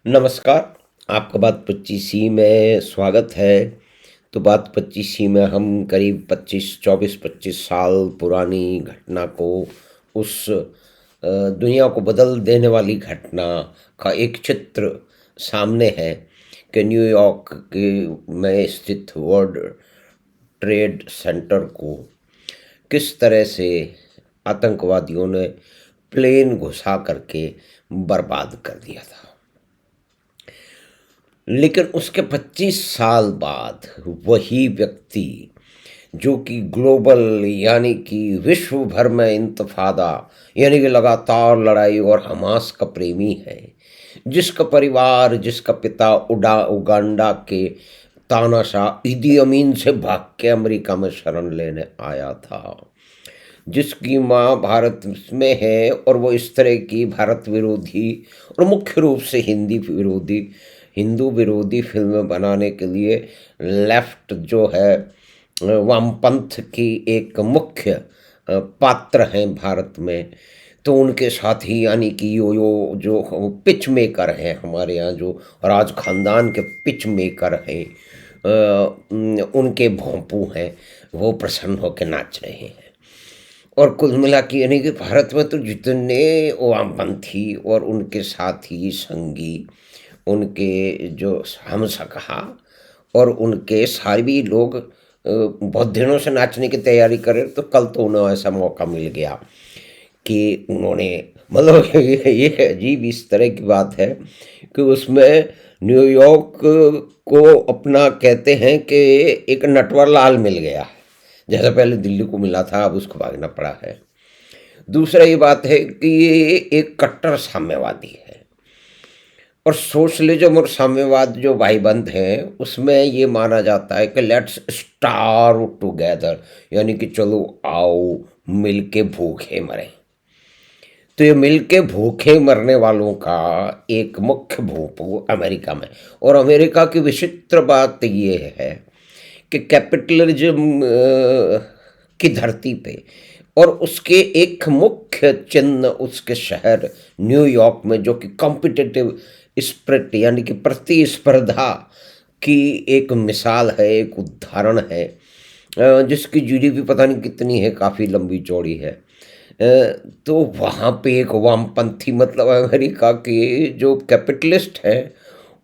नमस्कार, आपका बात 25ई में स्वागत है। तो बात 25ई में हम करीब 24-25 साल पुरानी घटना को उस दुनिया को बदल देने वाली घटना का एक चित्र सामने है कि न्यूयॉर्क के में स्थित वर्ल्ड ट्रेड सेंटर को किस तरह से आतंकवादियों ने प्लेन घुसा करके बर्बाद कर दिया था। लेकिन उसके 25 साल बाद वही व्यक्ति जो कि ग्लोबल यानी कि विश्व भर में इंतफादा यानी कि लगातार लड़ाई और हमास का प्रेमी है, जिसका परिवार, जिसका पिता उगांडा के तानाशाह ईदी अमीन से भाग के अमेरिका में शरण लेने आया था, जिसकी माँ भारत में है और वो इस तरह की भारत विरोधी और मुख्य रूप से हिंदू विरोधी फिल्में बनाने के लिए लेफ्ट जो है वामपंथ की एक मुख्य पात्र हैं भारत में। तो उनके साथ ही यानी कि यो जो पिच मेकर हैं हमारे यहाँ, जो राज खानदान के पिच मेकर हैं, उनके भोंपू हैं, वो प्रसन्न होकर नाच रहे हैं। और कुल मिला के यानी कि भारत में तो जितने वामपंथी और उनके साथी संगी, उनके जो हमसकहा और उनके सारे लोग बहुत दिनों से नाचने की तैयारी करें, तो कल तो उन्हें ऐसा मौका मिल गया कि उन्होंने मतलब ये अजीब इस तरह की बात है कि उसमें न्यूयॉर्क को अपना कहते हैं कि एक नटवर लाल मिल गया, जैसा पहले दिल्ली को मिला था, अब उसको भागना पड़ा है। दूसरा ये बात है कि ये एक कट्टर साम्यवादी है और सोशलिज्म और साम्यवाद जो भाईबंद हैं उसमें ये माना जाता है कि लेट्स स्टार्व टुगेदर, यानी कि चलो आओ मिलके भूखे मरें। तो ये मिलके भूखे मरने वालों का एक मुख्य भूपू अमेरिका में, और अमेरिका की विचित्र बात ये है कि कैपिटलिज्म की धरती पे और उसके एक मुख्य चिन्ह उसके शहर न्यूयॉर्क में, जो कि कॉम्पिटिटिव स्पिरिट यानी कि प्रतिस्पर्धा की एक मिसाल है, एक उदाहरण है, जिसकी जीडीपी पता नहीं कितनी है, काफ़ी लंबी चौड़ी है। तो वहाँ पे एक वामपंथी मतलब अमेरिका के जो कैपिटलिस्ट हैं,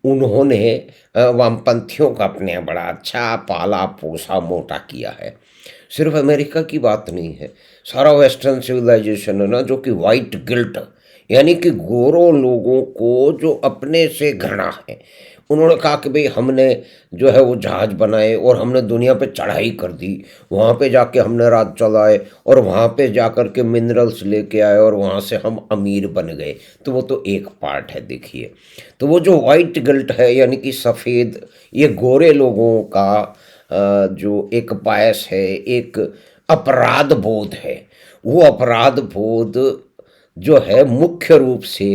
उन्होंने वामपंथियों का अपने यहाँ बड़ा अच्छा पाला पोसा मोटा किया है। सिर्फ अमेरिका की बात नहीं है, सारा वेस्टर्न सिविलाइजेशन है ना, जो कि वाइट गिल्ट यानी कि गोरों लोगों को जो अपने से घृणा है, उन्होंने कहा कि भाई हमने जो है वो जहाज़ बनाए और हमने दुनिया पे चढ़ाई कर दी, वहाँ पे जाके हमने राज चलाए और वहाँ पे जाकर के मिनरल्स लेके आए और वहाँ से हम अमीर बन गए। तो वो तो एक पार्ट है, देखिए। तो वो जो वाइट गिल्ट है यानी कि सफ़ेद, ये गोरे लोगों का जो एक बायस है, एक अपराध बोध है, वो अपराध बोध जो है मुख्य रूप से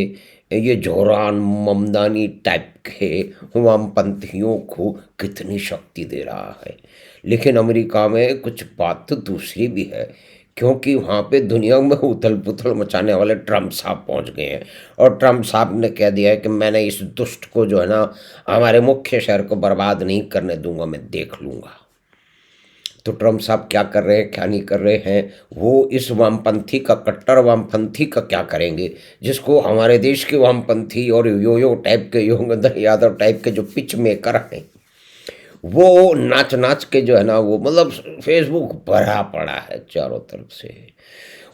ये जोरान ममदानी टाइप के वामपंथियों को कितनी शक्ति दे रहा है। लेकिन अमेरिका में कुछ बात तो दूसरी भी है, क्योंकि वहाँ पे दुनिया में उथल पुथल मचाने वाले ट्रम्प साहब पहुँच गए हैं और ट्रम्प साहब ने कह दिया है कि मैंने इस दुष्ट को जो है ना हमारे मुख्य शहर को बर्बाद नहीं करने दूंगा, मैं देख लूँगा। तो ट्रम्प साहब क्या कर रहे हैं, क्या नहीं कर रहे हैं, वो इस वामपंथी का, कट्टर वामपंथी का क्या करेंगे, जिसको हमारे देश के वामपंथी और यो टाइप के, योगेंद्र यादव टाइप के जो पिच मेकर हैं, वो नाच नाच के जो है ना वो मतलब फेसबुक भरा पड़ा है चारों तरफ से।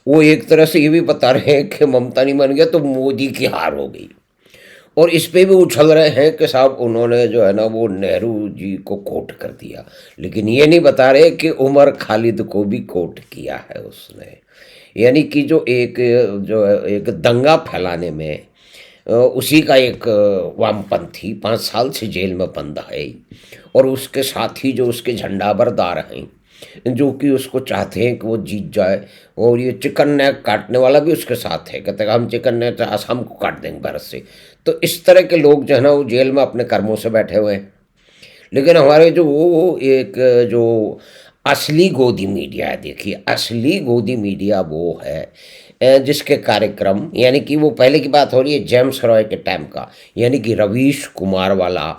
वो एक तरह से ये भी बता रहे हैं कि ममता नहीं बन गया तो मोदी की हार हो गई, और इस पे भी उछल रहे हैं कि साहब उन्होंने जो है ना वो नेहरू जी को कोट कर दिया, लेकिन ये नहीं बता रहे कि उमर खालिद को भी कोट किया है उसने। यानी कि जो एक दंगा फैलाने में उसी का एक वामपंथी 5 साल से जेल में बंद है, और उसके साथ ही जो उसके झंडाबरदार हैं जो कि उसको चाहते हैं कि वो जीत जाए, और ये चिकन नेक काटने वाला भी उसके साथ है, कहते हैं हम चिकन नेक असम को काट देंगे भारत से। तो इस तरह के लोग जो है ना वो जेल में अपने कर्मों से बैठे हुए हैं। लेकिन हमारे जो वो एक जो असली गोदी मीडिया है, देखिए असली गोदी मीडिया वो है जिसके कार्यक्रम, यानी कि वो पहले की बात हो रही है जेम्स रॉय के टाइम का, यानी कि रवीश कुमार वाला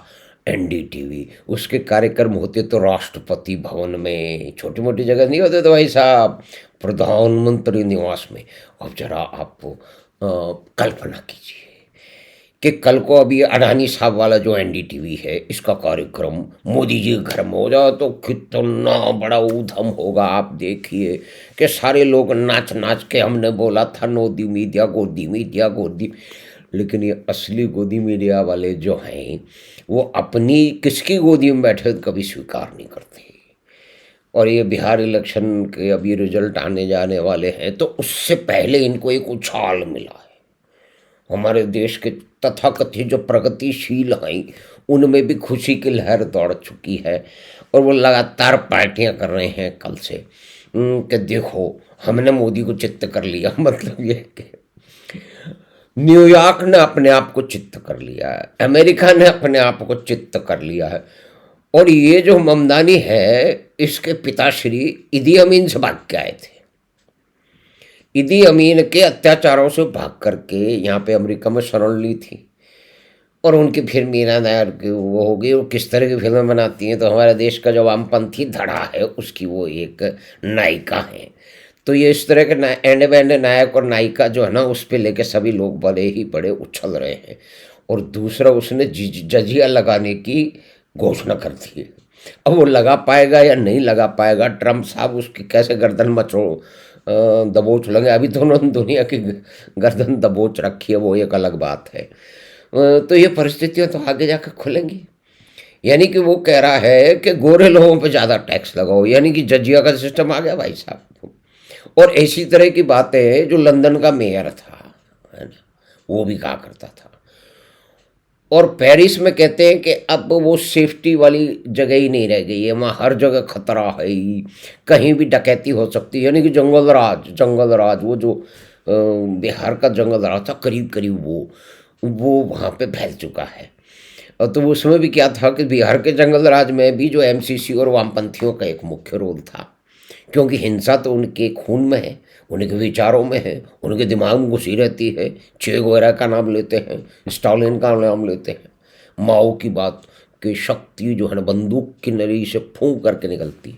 एनडीटीवी, उसके कार्यक्रम होते तो राष्ट्रपति भवन में, छोटी मोटी जगह नहीं होते तो भाई साहब प्रधानमंत्री निवास में। अब जरा आप कल्पना कीजिए कि कल को अभी अडानी साहब वाला जो एनडीटीवी है, इसका कार्यक्रम मोदी जी के घर में हो जाए तो कितना बड़ा ऊधम होगा। आप देखिए कि सारे लोग नाच नाच के, हमने बोला था गोदी मीडिया गोदी मीडिया गोदी, लेकिन ये असली गोदी मीडिया वाले जो हैं वो अपनी किसकी गोदी में बैठे तो कभी स्वीकार नहीं करते। और ये बिहार इलेक्शन के अभी रिजल्ट आने जाने वाले हैं, तो उससे पहले इनको एक उछाल मिला है। हमारे देश के तथाकथित जो प्रगतिशील हैं उनमें भी खुशी की लहर दौड़ चुकी है, और वो लगातार पार्टियां कर रहे हैं कल से कि देखो हमने मोदी को चित्त कर लिया। मतलब ये कि न्यूयॉर्क ने अपने आप को चित्त कर लिया है, अमेरिका ने अपने आप को चित्त कर लिया है। और ये जो ममदानी है, इसके पिताश्री इदी अमीन से भाग के आए थे। इदी अमीन के अत्याचारों से भाग करके यहाँ पे अमेरिका में शरण ली थी, और उनकी फिर मीरा नायर की वो होगी। वो किस तरह की फिल्में बनाती हैं, तो हमारे देश का जो वामपंथी धड़ा है उसकी वो एक नायिका है। तो ये इस तरह के एंड बैंड नायक और नायिका जो है ना, उस पर लेके सभी लोग बड़े ही बड़े उछल रहे हैं। और दूसरा, उसने जजिया लगाने की घोषणा कर दी है। अब वो लगा पाएगा या नहीं लगा पाएगा, ट्रम्प साहब उसकी कैसे गर्दन दबोच लेंगे। अभी तो उन्होंने दुनिया की गर्दन दबोच रखी है, वो एक अलग बात है। तो ये परिस्थितियाँ तो आगे जाकर खुलेंगी। यानी कि वो कह रहा है कि गोरे लोगों पे ज़्यादा टैक्स लगाओ, यानी कि जजिया का सिस्टम आ गया भाई साहब। और इसी तरह की बातें जो लंदन का मेयर था, है ना, वो भी कहा करता था। और पेरिस में कहते हैं कि अब वो सेफ्टी वाली जगह ही नहीं रह गई है, वहाँ हर जगह खतरा है ही, कहीं भी डकैती हो सकती है। यानी कि जंगल राज वो जो बिहार का जंगल राज था, करीब करीब वो वहाँ पे फैल चुका है। और तो उसमें भी क्या था कि बिहार के जंगल राज में भी जो एमसीसी और वामपंथियों का एक मुख्य रोल था, क्योंकि हिंसा तो उनके खून में है, उनके विचारों में है, उनके दिमाग में घुसी रहती है। चे गुवेरा का नाम लेते हैं, स्टालिन का नाम लेते हैं, माओ की बात कि शक्ति जो है ना बंदूक की नली से फूंक करके निकलती है।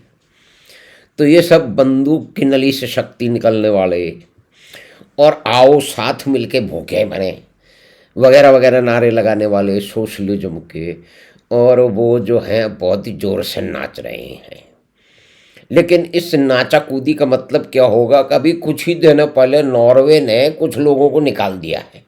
तो ये सब बंदूक की नली से शक्ति निकलने वाले, और आओ साथ मिलके भूखे मरे वगैरह वगैरह नारे लगाने वाले सोशलिज्म के, और वो जो हैं बहुत ही ज़ोर से नाच रहे हैं। लेकिन इस नाचा कूदी का मतलब क्या होगा? कभी कुछ ही दिन पहले नॉर्वे ने कुछ लोगों को निकाल दिया है,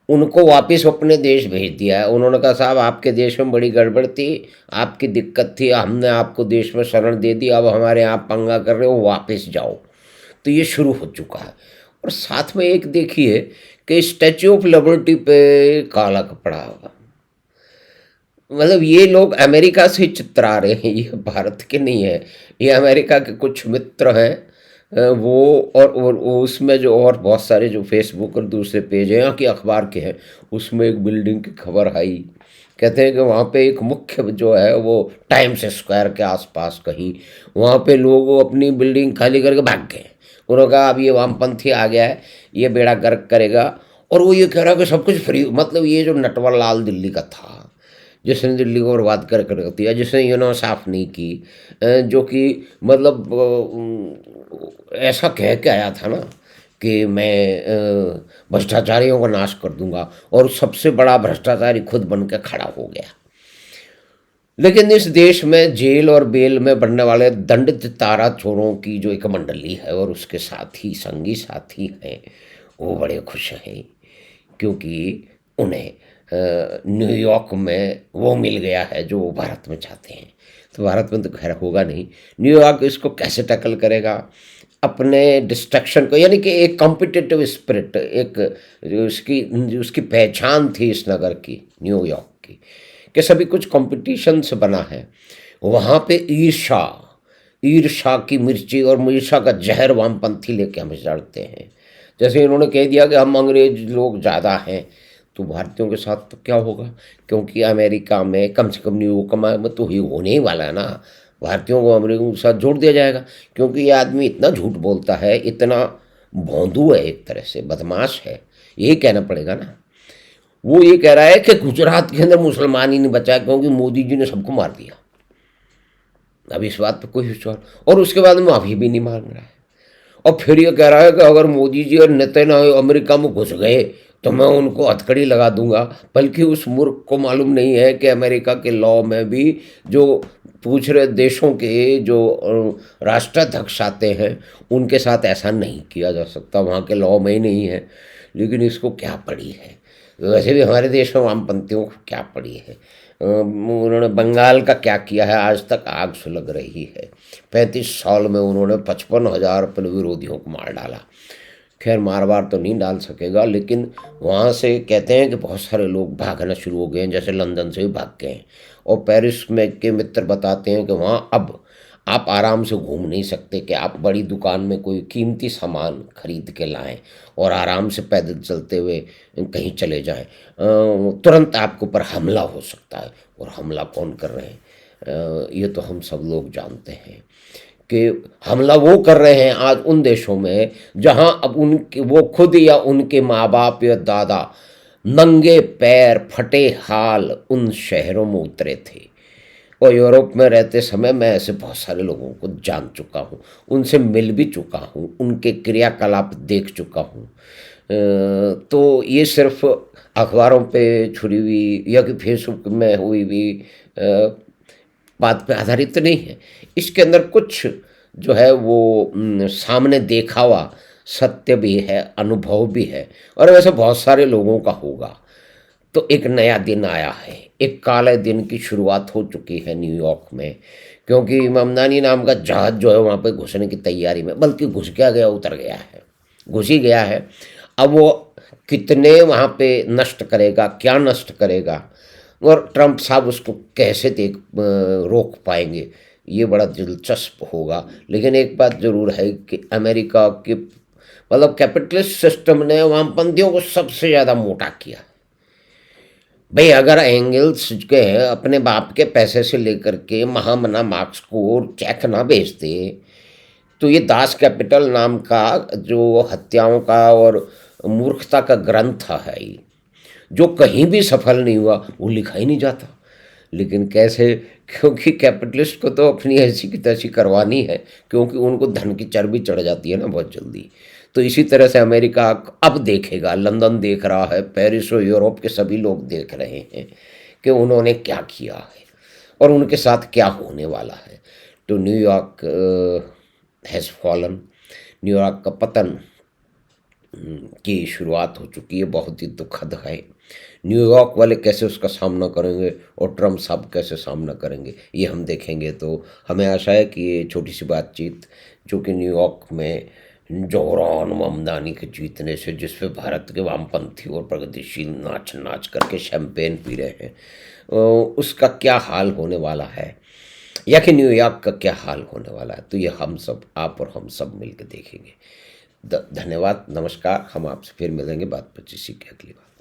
उनको वापस अपने देश भेज दिया है। उन्होंने कहा साहब आपके देश में बड़ी गड़बड़ थी, आपकी दिक्कत थी, हमने आपको देश में शरण दे दी, अब हमारे यहाँ पंगा कर रहे हो, वापस जाओ। तो ये शुरू हो चुका है। और साथ में एक देखिए कि स्टैच्यू ऑफ लिबर्टी पे काला कपड़ा होगा। मतलब ये लोग अमेरिका से चित्रा रहे हैं, ये भारत के नहीं है, ये अमेरिका के कुछ मित्र हैं। वो और वो उसमें जो और बहुत सारे जो फेसबुक और दूसरे पेज हैं यहाँ के अखबार के हैं, उसमें एक बिल्डिंग की खबर आई। कहते हैं कि वहाँ पे एक मुख्य जो है वो टाइम्स स्क्वायर के आसपास कहीं, वहाँ पे लोग अपनी बिल्डिंग खाली करके भाग गए। उन्होंने कहा अब ये वामपंथी आ गया है, ये बेड़ा गर्क करेगा। और वो ये कह रहा है कि सब कुछ फ्री, मतलब ये जो नटवर लाल दिल्ली का था, जिसने दिल्ली को बर्बाद कर कर दिया, जिसने साफ नहीं की, जो कि मतलब ऐसा कह के आया था ना कि मैं भ्रष्टाचारियों का नाश कर दूंगा, और सबसे बड़ा भ्रष्टाचारी खुद बन के खड़ा हो गया। लेकिन इस देश में जेल और बेल में बनने वाले दंडित तारा चोरों की जो एक मंडली है और उसके साथी संगी साथी हैं, वो बड़े खुश हैं, क्योंकि उन्हें न्यूयॉर्क में वो मिल गया है जो वो भारत में चाहते हैं। तो भारत में तो खैर होगा नहीं। न्यूयॉर्क इसको कैसे टैकल करेगा? अपने डिस्ट्रक्शन को, यानी कि एक कॉम्पिटिटिव स्पिरिट, एक जो उसकी पहचान थी इस नगर की, न्यूयॉर्क की, कि सभी कुछ कंपटीशन से बना है। वहाँ पे ईर्षा की मिर्ची और ईर्षा का जहर वामपंथी लेके हमें जड़ते हैं। जैसे इन्होंने कह दिया कि हम अंग्रेज लोग ज़्यादा हैं, तो भारतीयों के साथ तो क्या होगा? क्योंकि अमेरिका में कम से कम न्यूयॉर्क में तो ही होने ही वाला है ना, भारतीयों को अमेरिका के साथ जोड़ दिया जाएगा। क्योंकि ये आदमी इतना झूठ बोलता है, इतना भोंदू है, एक तरह से बदमाश है, यही कहना पड़ेगा ना। वो ये कह रहा है कि गुजरात के अंदर मुसलमान ही नहीं बचा क्योंकि मोदी जी ने सबको मार दिया। अब इस बात पे कोई विश्वास, और उसके बाद माफी भी नहीं मांग रहा है। और फिर ये कह रहा है कि अगर मोदी जी और नेतन्याहू अमेरिका में घुस गए तो मैं उनको हथकड़ी लगा दूंगा। बल्कि उस मूर्ख को मालूम नहीं है कि अमेरिका के लॉ में भी जो पूछ रहे देशों के जो राष्ट्राध्यक्ष आते हैं उनके साथ ऐसा नहीं किया जा सकता, वहाँ के लॉ में ही नहीं है। लेकिन इसको क्या पड़ी है, वैसे भी हमारे देश में वामपंथियों को क्या पड़ी है। उन्होंने बंगाल का क्या किया है, आज तक आग सुलग रही है। 35 साल में उन्होंने 55,000 अपने विरोधियों को मार डाला। खैर मार बार तो नहीं डाल सकेगा, लेकिन वहाँ से कहते हैं कि बहुत सारे लोग भागना शुरू हो गए हैं, जैसे लंदन से भी भाग गए हैं। और पेरिस में के मित्र बताते हैं कि वहाँ अब आप आराम से घूम नहीं सकते कि आप बड़ी दुकान में कोई कीमती सामान खरीद के लाएं और आराम से पैदल चलते हुए कहीं चले जाएं। तुरंत आपके ऊपर हमला हो सकता है। और हमला कौन कर रहे हैं, ये तो हम सब लोग जानते हैं कि हमला वो कर रहे हैं आज उन देशों में जहां अब उनके वो खुद या उनके माँ बाप या दादा नंगे पैर फटे हाल उन शहरों में उतरे थे। और यूरोप में रहते समय मैं ऐसे बहुत सारे लोगों को जान चुका हूँ, उनसे मिल भी चुका हूँ, उनके क्रियाकलाप देख चुका हूँ। तो ये सिर्फ अखबारों पे छुड़ी हुई या कि फेसबुक में हुई हुई बात पे आधारित तो नहीं है। इसके अंदर कुछ जो है वो सामने देखा हुआ सत्य भी है, अनुभव भी है, और वैसे बहुत सारे लोगों का होगा। तो एक नया दिन आया है, एक काले दिन की शुरुआत हो चुकी है न्यूयॉर्क में, क्योंकि ममदानी नाम का जहाज जो है वहाँ पे घुसने की तैयारी में, बल्कि घुस क्या गया, उतर गया है, घुस ही गया है। अब वो कितने वहाँ पे नष्ट करेगा, क्या नष्ट करेगा, और ट्रंप साहब उसको कैसे रोक पाएंगे, ये बड़ा दिलचस्प होगा। लेकिन एक बात ज़रूर है कि अमेरिका के मतलब कैपिटलिस्ट सिस्टम ने वामपंथियों को सबसे ज़्यादा मोटा किया। भाई अगर एंगल्स के अपने बाप के पैसे से लेकर के महामना मार्क्स को चेक ना बेचते तो ये दास कैपिटल नाम का जो हत्याओं का और मूर्खता का ग्रंथ है, जो कहीं भी सफल नहीं हुआ, वो लिखा ही नहीं जाता। लेकिन कैसे, क्योंकि कैपिटलिस्ट को तो अपनी ऐसी की तैसी करवानी है, क्योंकि उनको धन की चर्बी चढ़ जाती है ना बहुत जल्दी। तो इसी तरह से अमेरिका अब देखेगा, लंदन देख रहा है, पेरिस और यूरोप के सभी लोग देख रहे हैं कि उन्होंने क्या किया है और उनके साथ क्या होने वाला है। तो न्यूयॉर्क हैज़ फॉलन, न्यूयॉर्क का पतन की शुरुआत हो चुकी है, बहुत ही दुखद है। न्यूयॉर्क वाले कैसे उसका सामना करेंगे और ट्रम्प साहब कैसे सामना करेंगे, ये हम देखेंगे। तो हमें आशा है कि ये छोटी सी बातचीत जो कि न्यूयॉर्क में जोहरान ममदानी के जीतने से, जिस पे भारत के वामपंथी और प्रगतिशील नाच नाच करके शैंपेन पी रहे हैं, उसका क्या हाल होने वाला है, या कि न्यूयॉर्क का क्या हाल होने वाला है, तो ये हम सब, आप और हम सब मिलकर देखेंगे। धन्यवाद, नमस्कार। हम आपसे फिर मिलेंगे बात 25 की अगली बार।